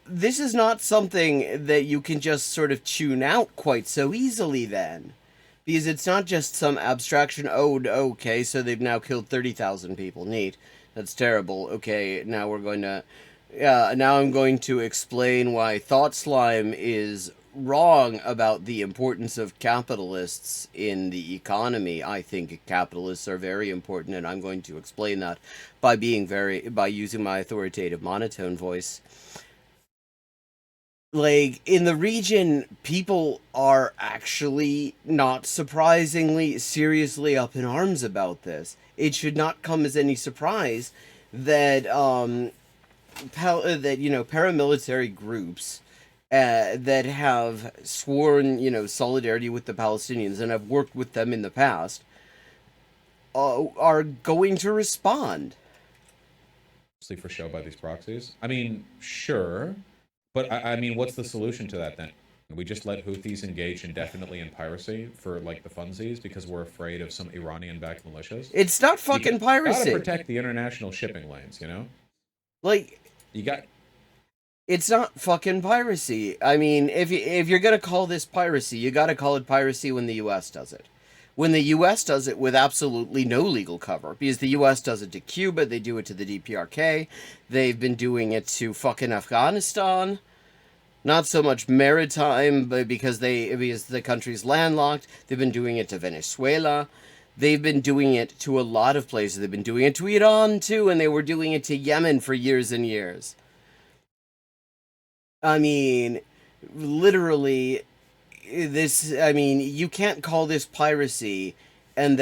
[SPEAKER 2] this is not something that you can just sort of tune out quite so easily then. Because it's not just some abstraction, okay, so they've now killed 30,000 people, neat. That's terrible. Okay, now we're going to. Yeah, now I'm going to explain why Thought Slime is wrong about the importance of capitalists in the economy. I think capitalists are very important, and I'm going to explain that by using my authoritative monotone voice. Like, in the region, people are actually, not surprisingly, seriously up in arms about this. It should not come as any surprise that paramilitary groups that have sworn solidarity with the Palestinians and have worked with them in the past are going to respond.
[SPEAKER 1] Mostly for show by these proxies. I mean, sure, but I mean, what's the solution to that then? We just let Houthis engage indefinitely in piracy for like the funsies because we're afraid of some Iranian-backed militias.
[SPEAKER 2] It's not fucking piracy.
[SPEAKER 1] Gotta protect the international shipping lanes, you know.
[SPEAKER 2] Like,
[SPEAKER 1] you got.
[SPEAKER 2] It's not fucking piracy. I mean, if you're gonna call this piracy, you gotta call it piracy when the U.S. does it. When the U.S. does it with absolutely no legal cover, because the U.S. does it to Cuba, they do it to the DPRK, they've been doing it to fucking Afghanistan. Not so much maritime, but because the country's landlocked. They've been doing it to Venezuela. They've been doing it to a lot of places. They've been doing it to Iran too, and they were doing it to Yemen for years and years. I mean, literally, you can't call this piracy and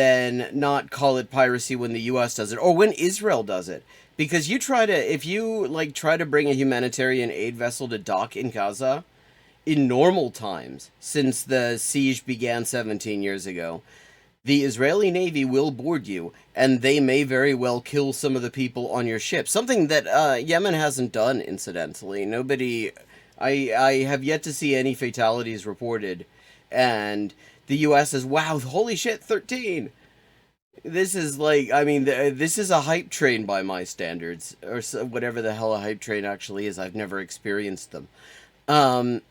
[SPEAKER 2] not call it piracy when the U.S. does it, or when Israel does it. Because if you try to bring a humanitarian aid vessel to dock in Gaza, in normal times, since the siege began 17 years ago, the Israeli Navy will board you, and they may very well kill some of the people on your ship. Something that Yemen hasn't done, incidentally. I have yet to see any fatalities reported, and the U.S. says, wow, holy shit, 13! This is this is a hype train by my standards, or whatever the hell a hype train actually is. I've never experienced them. The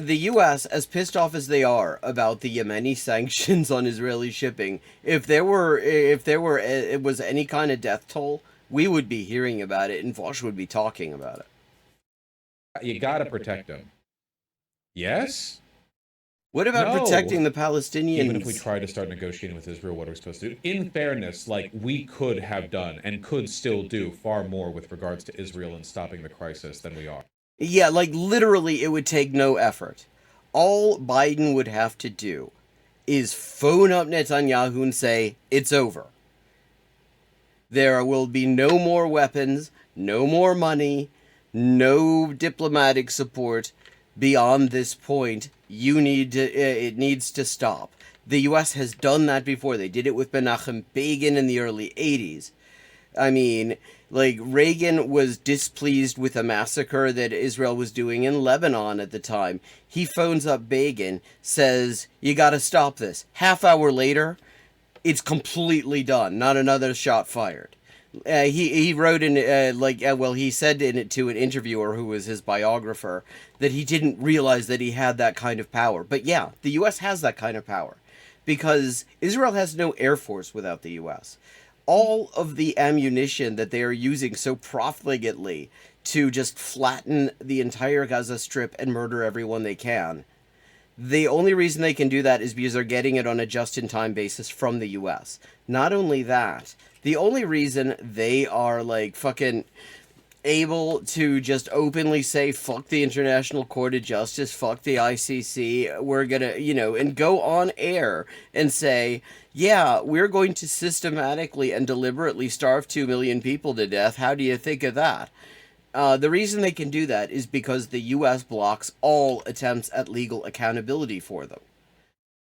[SPEAKER 2] U.S., as pissed off as they are about the Yemeni sanctions on Israeli shipping, if it was any kind of death toll, we would be hearing about it, and Vaush would be talking about it.
[SPEAKER 1] You gotta protect them. Yes?
[SPEAKER 2] What about protecting the Palestinians?
[SPEAKER 1] Even if we try to start negotiating with Israel, what are we supposed to do? In fairness, we could have done and could still do far more with regards to Israel and stopping the crisis than we are.
[SPEAKER 2] Yeah, literally, it would take no effort. All Biden would have to do is phone up Netanyahu and say, it's over. There will be no more weapons, no more money, no diplomatic support beyond this point. It needs to stop. The U.S. has done that before. They did it with Menachem Begin in the early 80s. I mean, Reagan was displeased with a massacre that Israel was doing in Lebanon at the time. He phones up Begin, says, you gotta stop this. Half hour later, it's completely done. Not another shot fired. He wrote he said in it to an interviewer who was his biographer that he didn't realize that he had that kind of power. But yeah, the U.S. has that kind of power because Israel has no air force without the U.S. All of the ammunition that they are using so profligately to just flatten the entire Gaza Strip and murder everyone they can, the only reason they can do that is because they're getting it on a just-in-time basis from the U.S. Not only that, the only reason they are fucking able to just openly say fuck the International Court of Justice, fuck the ICC, we're gonna, and go on air and say, yeah, we're going to systematically and deliberately starve 2 million people to death. How do you think of that? The reason they can do that is because the U.S. blocks all attempts at legal accountability for them.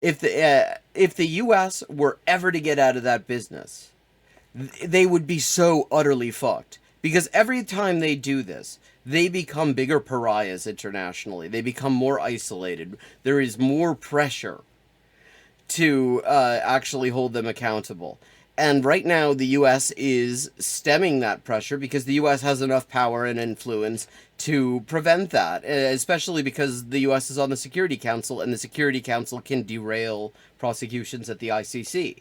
[SPEAKER 2] If the U.S. were ever to get out of that business, they would be so utterly fucked. Because every time they do this, they become bigger pariahs internationally. They become more isolated. There is more pressure to actually hold them accountable. And right now, the U.S. is stemming that pressure because the U.S. has enough power and influence to prevent that, especially because the U.S. is on the Security Council, and the Security Council can derail prosecutions at the ICC.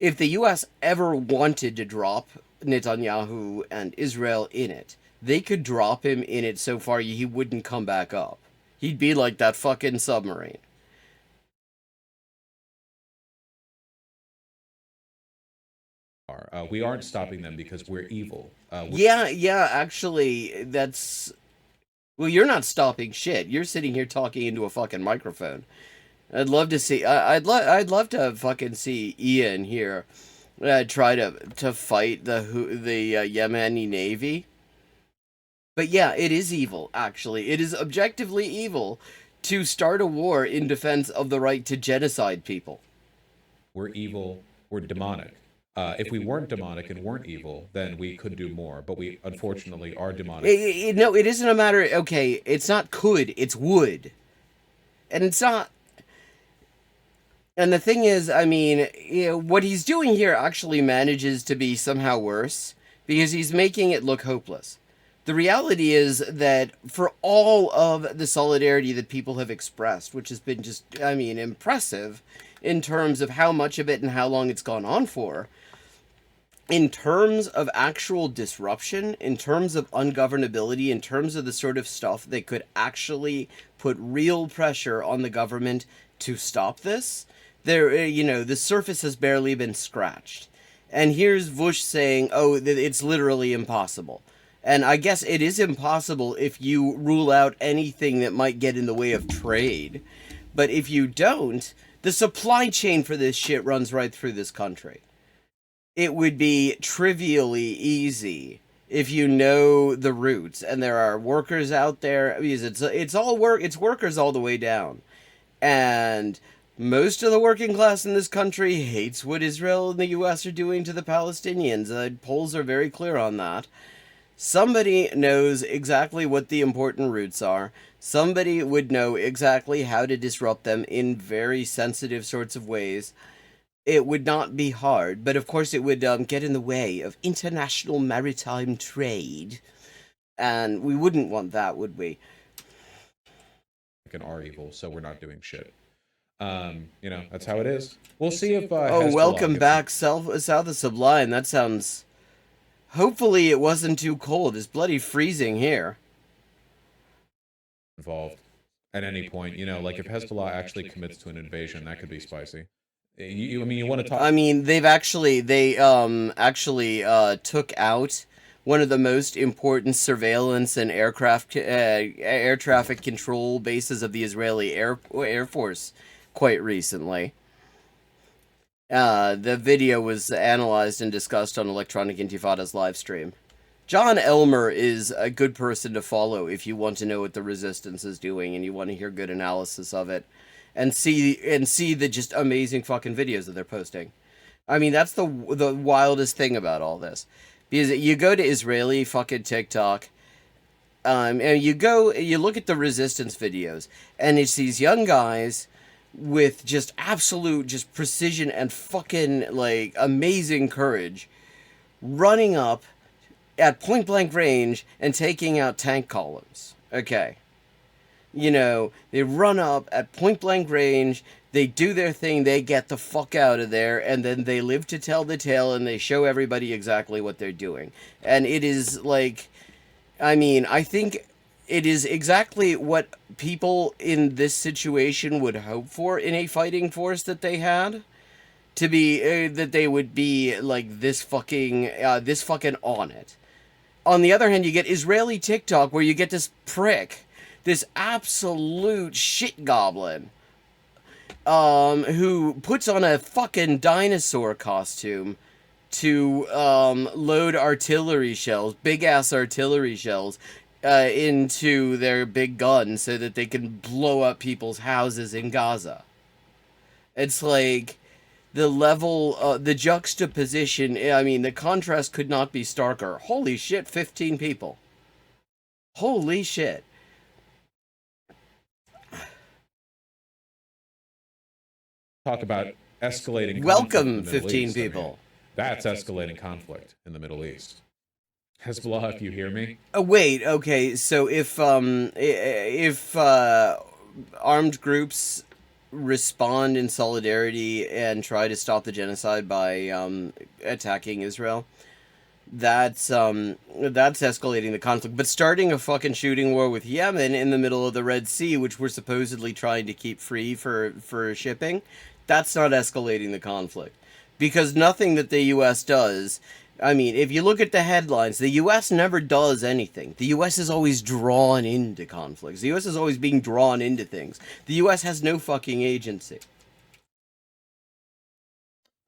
[SPEAKER 2] if the U.S. ever wanted to drop Netanyahu and Israel in it, they could drop him in it so far he wouldn't come back up. He'd be like that fucking submarine.
[SPEAKER 1] We aren't stopping them because we're evil.
[SPEAKER 2] Yeah, actually, that's... Well, you're not stopping shit. You're sitting here talking into a fucking microphone. I'd love to see... I'd love to fucking see Ian here try to fight the Yemeni Navy. But yeah, it is evil, actually. It is objectively evil to start a war in defense of the right to genocide people.
[SPEAKER 1] We're evil. We're demonic. If we weren't demonic and weren't evil, then we could do more. But we, unfortunately, are demonic.
[SPEAKER 2] No, it isn't a matter... Okay, it's not could, it's would. And it's not... And the thing is, I mean, what he's doing here actually manages to be somehow worse, because he's making it look hopeless. The reality is that for all of the solidarity that people have expressed, which has been just, I mean, impressive in terms of how much of it and how long it's gone on for, in terms of actual disruption, in terms of ungovernability, in terms of the sort of stuff that could actually put real pressure on the government to stop this, the surface has barely been scratched. And here's Vaush saying, oh, it's literally impossible. And I guess it is impossible if you rule out anything that might get in the way of trade. But if you don't, the supply chain for this shit runs right through this country. It would be trivially easy if you know the routes, and there are workers out there, because it's workers all the way down. And most of the working class in this country hates what Israel and the US are doing to the Palestinians. The polls are very clear on that. Somebody knows exactly what the important routes are. Somebody would know exactly how to disrupt them in very sensitive sorts of ways. It would not be hard, but of course it would get in the way of international maritime trade. And we wouldn't want that, would we?
[SPEAKER 1] And are evil, so we're not doing shit. That's how it is. We'll see if...
[SPEAKER 2] welcome back, South of Sublime. That sounds... Hopefully it wasn't too cold. It's bloody freezing here.
[SPEAKER 1] Involved at any point, like if Hezbollah actually commits to an invasion, that could be spicy. You want to talk?
[SPEAKER 2] I mean, they took out one of the most important surveillance and air traffic control bases of the Israeli Air Force quite recently. The video was analyzed and discussed on Electronic Intifada's live stream. John Elmer is a good person to follow if you want to know what the resistance is doing and you want to hear good analysis of it, and see the just amazing fucking videos that they're posting. I mean, that's the wildest thing about all this, because you go to Israeli fucking TikTok, and you look at the resistance videos, and it's these young guys with just absolute just precision and fucking like amazing courage running up at point blank range and taking out tank columns. Okay. They run up at point blank range, they do their thing, they get the fuck out of there, and then they live to tell the tale and they show everybody exactly what they're doing. And it is like, I mean, I think it is exactly what people in this situation would hope for in a fighting force that they had. To be, that they would be like this fucking on it. On the other hand, you get Israeli TikTok where you get this prick, this absolute shit goblin, who puts on a fucking dinosaur costume to load artillery shells, big ass artillery shells, into their big guns so that they can blow up people's houses in Gaza. It's like the level, the juxtaposition, I mean, the contrast could not be starker. Holy shit, 15 people. Holy shit.
[SPEAKER 1] Talk about escalating.
[SPEAKER 2] Welcome, 15 people.
[SPEAKER 1] That's escalating conflict in the Middle East. Hezbollah, if you hear me.
[SPEAKER 2] Wait, okay, so if armed groups respond in solidarity and try to stop the genocide by attacking Israel, that's escalating the conflict. But starting a fucking shooting war with Yemen in the middle of the Red Sea, which we're supposedly trying to keep free for shipping, that's not escalating the conflict. Because nothing that the US does, I mean, if you look at the headlines, the US never does anything. The US is always drawn into conflicts. The US is always being drawn into things. The US has no fucking agency.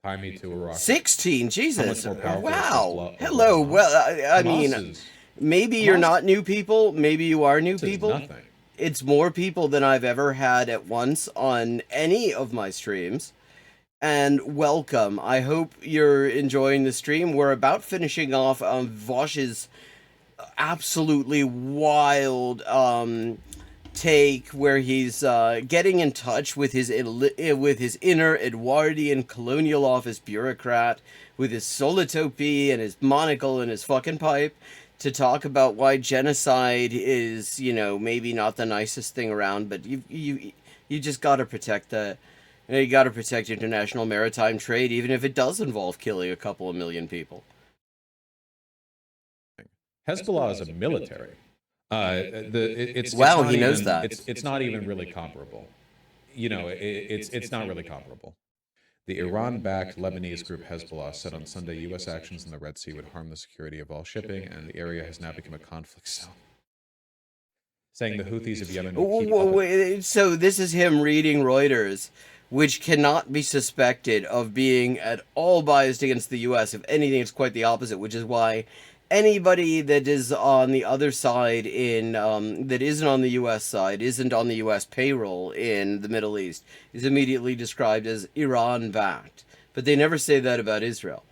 [SPEAKER 1] Tie me to a rock.
[SPEAKER 2] 16, Jesus.
[SPEAKER 1] How much more powerful is
[SPEAKER 2] Wow.
[SPEAKER 1] Hezbollah
[SPEAKER 2] Hello.
[SPEAKER 1] over
[SPEAKER 2] Well, I mean,
[SPEAKER 1] Hamas
[SPEAKER 2] maybe you're
[SPEAKER 1] Hamas
[SPEAKER 2] not new people. Maybe you are new
[SPEAKER 1] is
[SPEAKER 2] people.
[SPEAKER 1] nothing.
[SPEAKER 2] It's more people than I've ever had at once on any of my streams. And welcome. I hope you're enjoying the stream. We're about finishing off Vaush's absolutely wild take where he's getting in touch with his inner Edwardian Colonial office bureaucrat with his solitopy and his monocle and his fucking pipe to talk about why genocide is, you know, maybe not the nicest thing around, but you just got to protect you got to protect international maritime trade, even if it does involve killing a couple of million people.
[SPEAKER 1] Hezbollah is a military.
[SPEAKER 2] Wow, he knows that.
[SPEAKER 1] It's not even really comparable. You know, it's not really comparable. The Iran-backed Lebanese group Hezbollah said on Sunday U.S. actions in the Red Sea would harm the security of all shipping, and the area has now become a conflict zone. Saying the Houthis of Yemen will keep
[SPEAKER 2] So this is him reading Reuters, which cannot be suspected of being at all biased against the U.S. If anything, it's quite the opposite, which is why anybody that is on the other side that isn't on the U.S. side, isn't on the U.S. payroll in the Middle East, is immediately described as Iran-backed. But they never say that about Israel.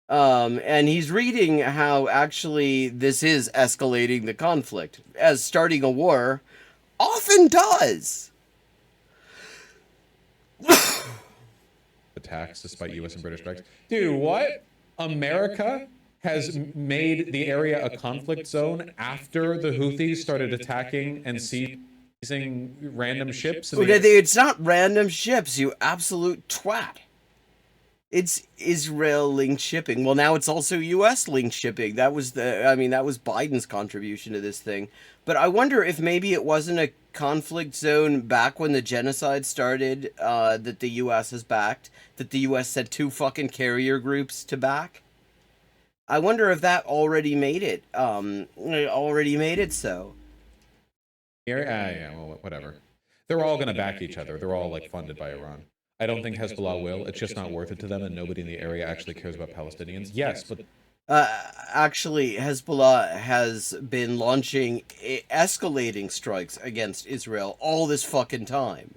[SPEAKER 2] And he's reading how actually this is escalating the conflict, as starting a war often does.
[SPEAKER 1] attacks despite U.S. and British strikes. Dude, what? America has made the area a conflict zone after the Houthis started attacking and seizing random ships?
[SPEAKER 2] It's not random ships, you absolute twat. It's Israel-linked shipping. Well, now it's also U.S.-linked shipping. That was Biden's contribution to this thing. But I wonder if maybe it wasn't a conflict zone back when the genocide started that the U.S. has backed, that the U.S. sent 2 fucking carrier groups to back. I wonder if that already made it so.
[SPEAKER 1] Yeah, well, whatever. They're all going to back each other. They're all, like, funded by Iran. I don't think Hezbollah will. It's just not worth it to them, and nobody in the area actually cares about Palestinians. Yes, but...
[SPEAKER 2] Actually, Hezbollah has been launching escalating strikes against Israel all this fucking time.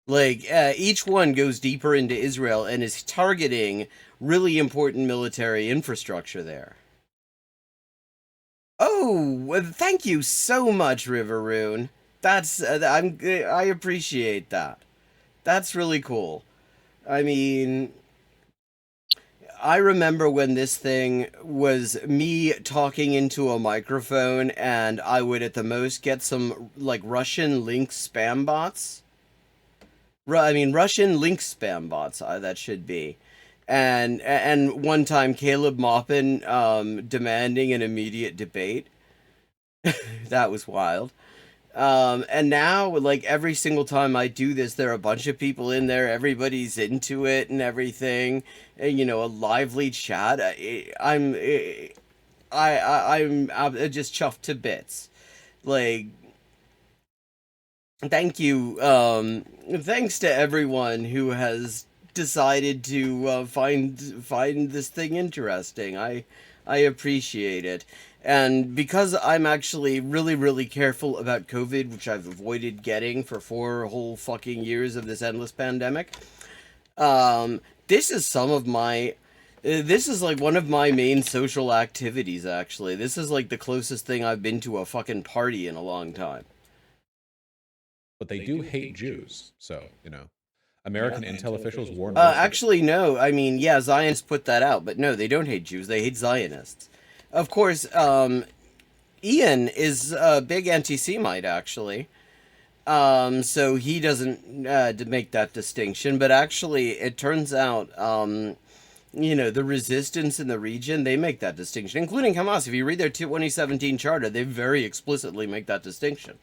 [SPEAKER 2] Like, each one goes deeper into Israel and is targeting really important military infrastructure there. Oh, thank you so much, Riveroon. I appreciate that. That's really cool. I mean, I remember when this thing was me talking into a microphone and I would at the most get some, like, Russian link spam bots. Russian link spam bots, that should be. And one time Caleb Maupin demanding an immediate debate. That was wild. And now, like, every single time I do this, there are a bunch of people in there, everybody's into it and everything, and, you know, a lively chat. I'm just chuffed to bits. Like, thank you, thanks to everyone who has decided to find this thing interesting. I appreciate it. And because I'm actually really, really careful about COVID, which I've avoided getting for 4 whole fucking years of this endless pandemic, this is like one of my main social activities, actually. This is like the closest thing I've been to a fucking party in a long time.
[SPEAKER 1] But they do hate Jews, so, you know. American intel officials warned...
[SPEAKER 2] actually, no. I mean, yeah, Zionists put that out, but no, they don't hate Jews. They hate Zionists. Of course, Ian is a big anti-Semite, actually. So he doesn't make that distinction, but actually, it turns out, the resistance in the region, they make that distinction, including Hamas. If you read their 2017 charter, they very explicitly make that distinction.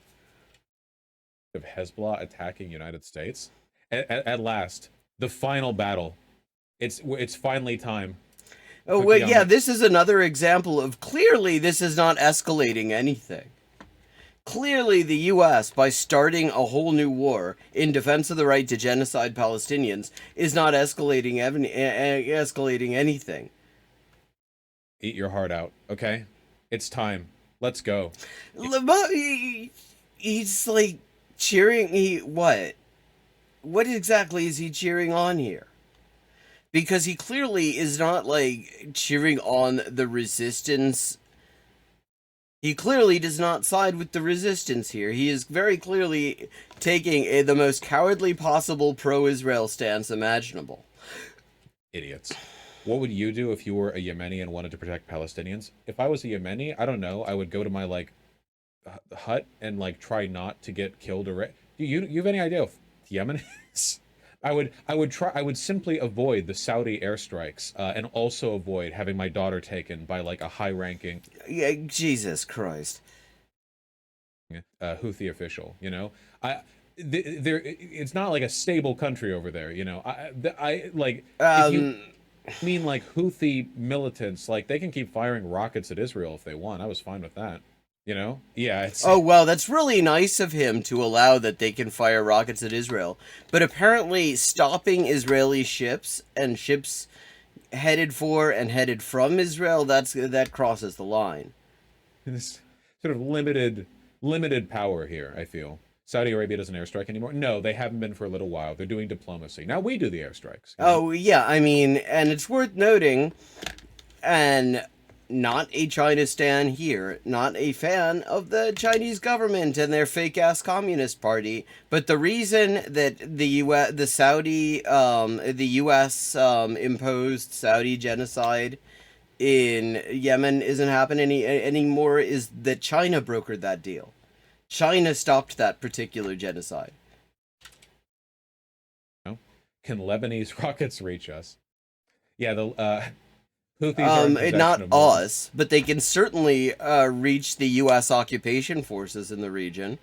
[SPEAKER 1] Of Hezbollah attacking United States. At last, the final battle. It's finally time.
[SPEAKER 2] Oh, well, yeah, this is another example of clearly this is not escalating anything. Clearly, the U.S., by starting a whole new war in defense of the right to genocide Palestinians, is not escalating anything.
[SPEAKER 1] Eat your heart out, okay? It's time. Let's go.
[SPEAKER 2] He's like cheering. What? What exactly is he cheering on here? Because he clearly is not like cheering on the resistance. He clearly does not side with the resistance here. He is very clearly taking the most cowardly possible pro-Israel stance imaginable.
[SPEAKER 1] Idiots. What would you do if you were a Yemeni and wanted to protect Palestinians? If I was a Yemeni, I don't know, I would go to my, like, hut and, like, try not to get killed or... Do you have any idea if Yemen is? I would simply avoid the Saudi airstrikes and also avoid having my daughter taken by like a high-ranking
[SPEAKER 2] Jesus Christ
[SPEAKER 1] Houthi official. It's not like a stable country over there. If you mean like Houthi militants, like they can keep firing rockets at Israel if they want. I was fine with that. Yeah.
[SPEAKER 2] Oh, well, that's really nice of him to allow that they can fire rockets at Israel. But apparently stopping Israeli ships and ships headed for and headed from Israel, that crosses the line.
[SPEAKER 1] This sort of limited power here, I feel. Saudi Arabia doesn't airstrike anymore. No, they haven't been for a little while. They're doing diplomacy. Now we do the airstrikes.
[SPEAKER 2] Oh, yeah, I mean, and it's worth noting, and... not a China stan here, not a fan of the Chinese government and their fake-ass Communist Party, but the reason that the U.S. Imposed Saudi genocide in Yemen isn't happening anymore is that China brokered that deal. China stopped that particular genocide.
[SPEAKER 1] Can Lebanese rockets reach us? Yeah, Houthis
[SPEAKER 2] not us, but they can certainly reach the U.S. occupation forces in the region.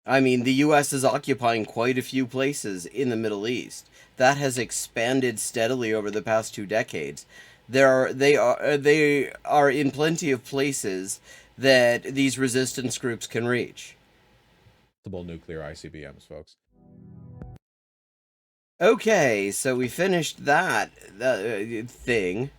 [SPEAKER 2] I mean, the U.S. is occupying quite a few places in the Middle East. That has expanded steadily over the past 2 decades. They are in plenty of places that these resistance groups can reach.
[SPEAKER 1] Nuclear ICBMs, folks.
[SPEAKER 2] Okay, so we finished that thing.